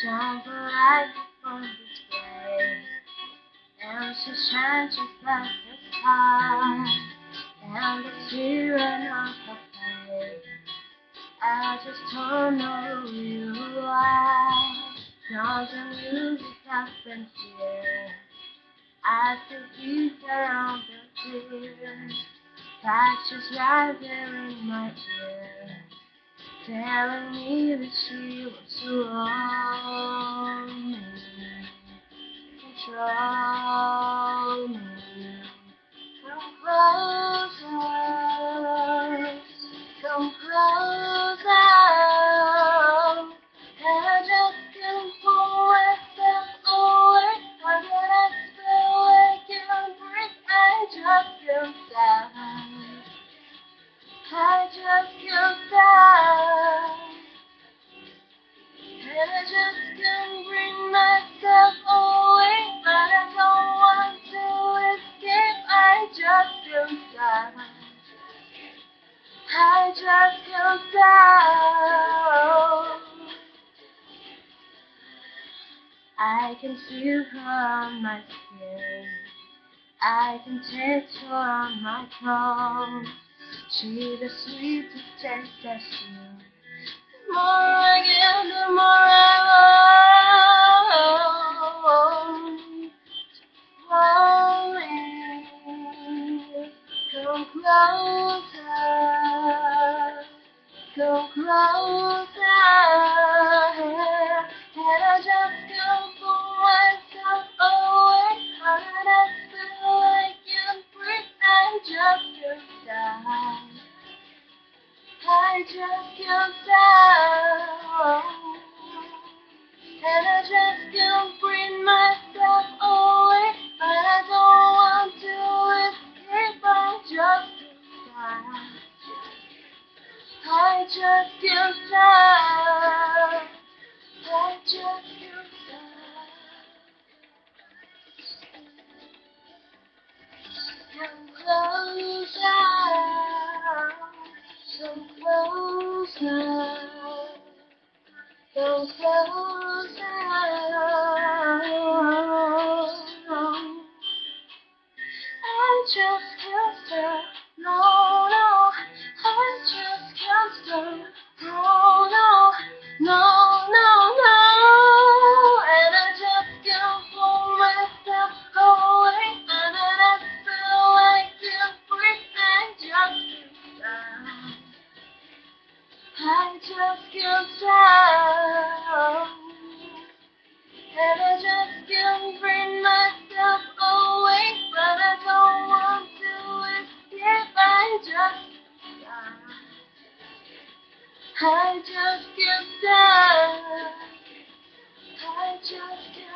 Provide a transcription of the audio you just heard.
Jump like on display, and she shines just like the star. And the children of her face, I just don't know who you are. Sounds the music up in here. I see you around the tears. That's just right there in my ear, telling me that she wants to own me, control me. Come closer, come closer. And I just can't pull myself away. How did I feel like you breathe? I just can't stop. I just can't stop. And I just can't bring myself away. But I don't want to escape. I just can't stop. I just can't stop. I can feel her on my skin. I can taste her on my tongue. She's the sweetest taste that you. The more I get, the more I want. Hold me, come closer, come closer. And I just can't pull myself away. How did I feel like you breathe? I just can't stop. I just can't stop. And I just can't bring myself away. But I don't want to escape. I just can't stop. I just can't stop. I just can't stop. Come closer, come closer, come closer. I just can't stop. No, no, I just can't stop. No, no, no, no, no. And I just can't pull myself away. And then I feel like everything just can't stop. I just can't stop. And I just can't bring myself away. But I don't want to escape. I just can't stop. I just can't stop. I just can't.